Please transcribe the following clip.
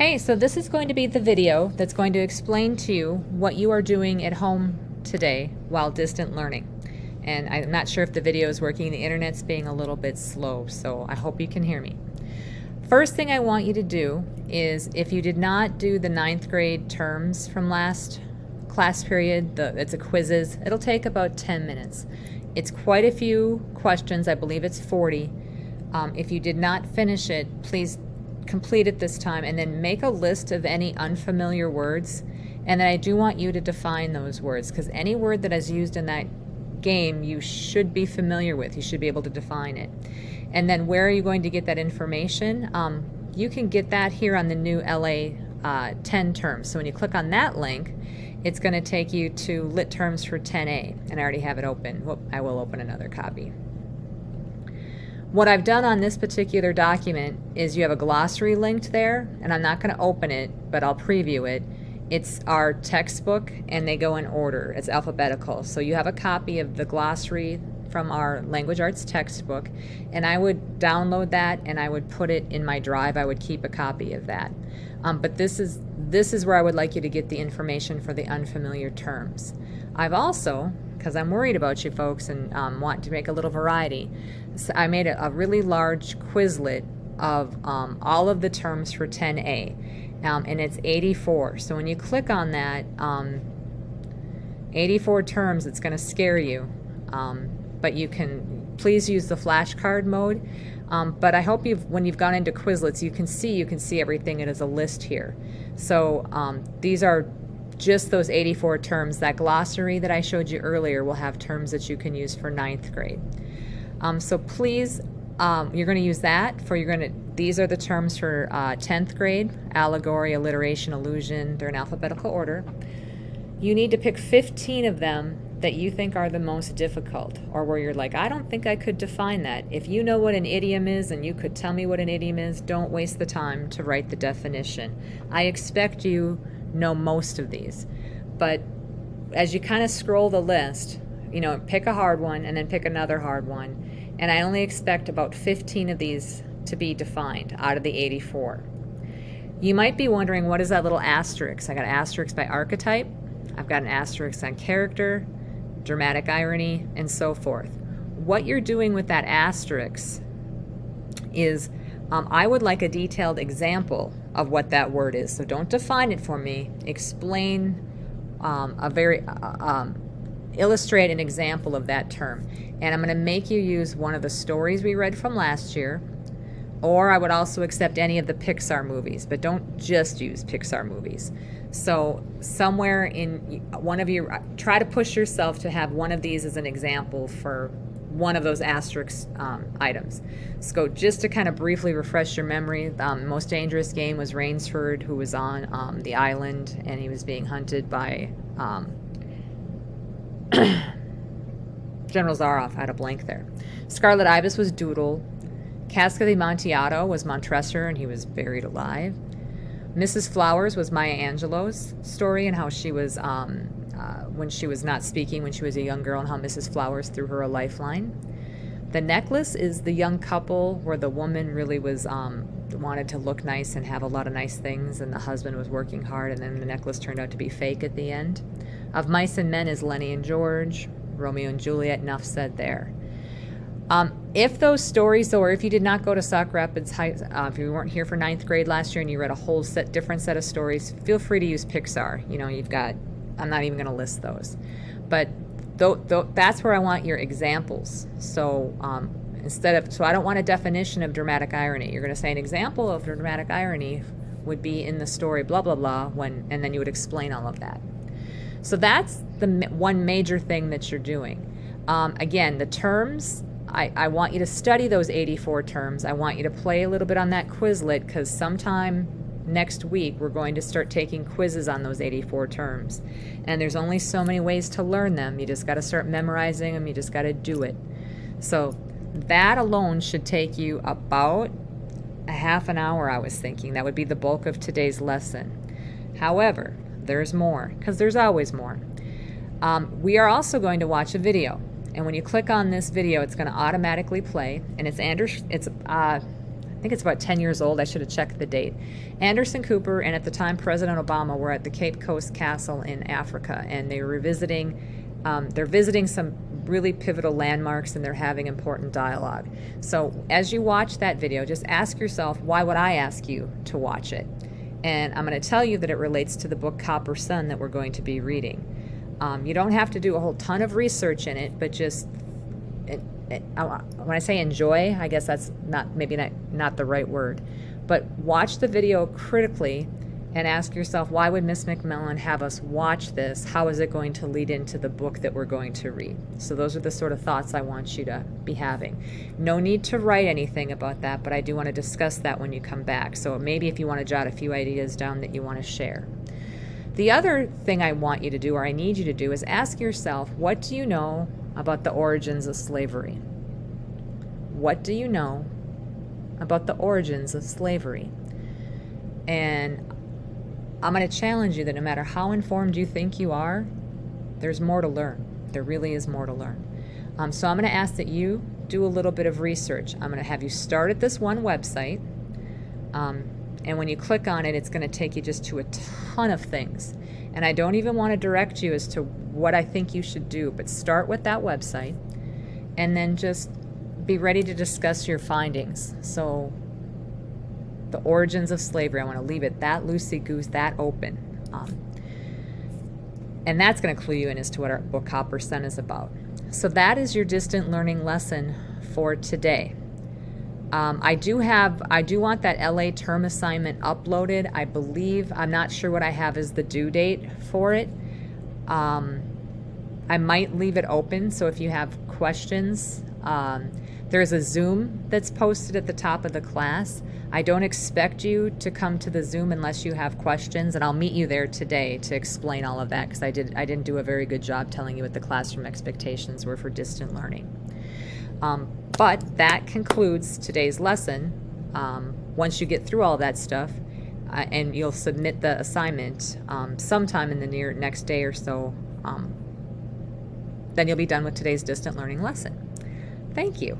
Hey, so this is going to be the video that's going to explain to you what you are doing at home today while distant learning. And I'm not sure if the video is working. The internet's being a little bit slow, so I hope you can hear me. First thing I want you to do is, if you did not do the 9th grade terms from last class period, it's a quizzes, it'll take about 10 minutes. It's quite a few questions. I believe it's 40. If you did not finish it, please complete it this time, and then make a list of any unfamiliar words. And then I do want you to define those words, because any word that is used in that game you should be familiar with. You should be able to define it. And then where are you going to get that information? You can get that here on the new LA 10 terms. So when you click on that link, it's going to take you to Lit Terms for 10A, and I already have it open. Whoop, I will open another copy. What I've done on this particular document is you have a glossary linked there, and I'm not going to open it, but I'll preview it. It's our textbook, and they go in order. It's alphabetical. So you have a copy of the glossary from our language arts textbook, and I would download that and I would put it in my drive. I would keep a copy of that. But this is where I would like you to get the information for the unfamiliar terms. I've also, because I'm worried about you folks and want to make a little variety, so I made a really large Quizlet of all of the terms for 10A, and it's 84. So when you click on that, 84 terms, it's going to scare you, but you can please use the flashcard mode. But I hope when you've gone into Quizlets, you can see everything. It is a list here. So these are just those 84 terms. That glossary that I showed you earlier will have terms that you can use for 9th grade. So please, you're going to use that these are the terms for 10th grade: allegory, alliteration, allusion. They're in alphabetical order. You need to pick 15 of them that you think are the most difficult, or where you're like, I don't think I could define that. If you know what an idiom is and you could tell me what an idiom is, don't waste the time to write the definition. I expect you know most of these, but as you kind of scroll the list, pick a hard one and then pick another hard one, and I only expect about 15 of these to be defined out of the 84. You might be wondering, what is that little asterisk? I got an asterisk by archetype, I've got an asterisk on character, dramatic irony, and so forth. What you're doing with that asterisk is, I would like a detailed example of what that word is. So don't define it for me. Explain illustrate an example of that term. And I'm going to make you use one of the stories we read from last year, or I would also accept any of the Pixar movies, but don't just use Pixar movies. So somewhere in one of you, try to push yourself to have one of these as an example for one of those asterisk items. So just to kind of briefly refresh your memory, the most dangerous game was Rainsford, who was on the island, and he was being hunted by General Zaroff. I had a blank there. Scarlet Ibis was Doodle. Cask of the Amontillado was Montresor, and he was buried alive. Mrs. Flowers was Maya Angelou's story, and how she was, when she was not speaking when she was a young girl, and how Mrs. Flowers threw her a lifeline. The Necklace is the young couple where the woman really was wanted to look nice and have a lot of nice things, and the husband was working hard, and then the necklace turned out to be fake at the end. Of Mice and Men is Lenny and George. Romeo and Juliet, enough said there. If those stories, or if you did not go to Sauk Rapids High, if you weren't here for 9th grade last year and you read a whole different set of stories, feel free to use Pixar. You've got, I'm not even going to list those. But that's where I want your examples. So so I don't want a definition of dramatic irony. You're going to say an example of dramatic irony would be in the story, blah, blah, blah, and then you would explain all of that. So that's the one major thing that you're doing. Again, the terms, I want you to study those 84 terms. I want you to play a little bit on that Quizlet, because sometime next week we're going to start taking quizzes on those 84 terms. And there's only so many ways to learn them. You just got to start memorizing them. You just got to do it. So that alone should take you about a half an hour, I was thinking. That would be the bulk of today's lesson. However, there's more, because there's always more. We are also going to watch a video. And when you click on this video, it's going to automatically play, and it's think it's about 10 years old. I should have checked the date. Anderson Cooper and at the time President Obama were at the Cape Coast Castle in Africa, and they were they're visiting some really pivotal landmarks, and they're having important dialogue. So as you watch that video, just ask yourself, why would I ask you to watch it? And I'm going to tell you that it relates to the book Copper Sun that we're going to be reading. You don't have to do a whole ton of research in it, but just when I say enjoy, I guess that's maybe not the right word, but watch the video critically and ask yourself, why would Miss McMillan have us watch this? How is it going to lead into the book that we're going to read? So those are the sort of thoughts I want you to be having. No need to write anything about that, but I do want to discuss that when you come back. So maybe if you want to jot a few ideas down that you want to share. The other thing I want you to do, or I need you to do, is ask yourself, what do you know about the origins of slavery? What do you know about the origins of slavery? And I'm going to challenge you that no matter how informed you think you are, there's more to learn. There really is more to learn. So I'm going to ask that you do a little bit of research. I'm going to have you start at this one website. And when you click on it, it's going to take you just to a ton of things. And I don't even want to direct you as to what I think you should do, but start with that website and then just be ready to discuss your findings. So the origins of slavery, I want to leave it that loosey-goose, that open. And that's going to clue you in as to what our book Copper Sun is about. So that is your distant learning lesson for today. I do want that LA term assignment uploaded. I'm not sure what I have as the due date for it. I might leave it open, so if you have questions, there's a Zoom that's posted at the top of the class. I don't expect you to come to the Zoom unless you have questions, and I'll meet you there today to explain all of that, because I didn't do a very good job telling you what the classroom expectations were for distant learning. But that concludes today's lesson. Once you get through all that stuff, and you'll submit the assignment sometime in the next day or so, then you'll be done with today's distant learning lesson. Thank you.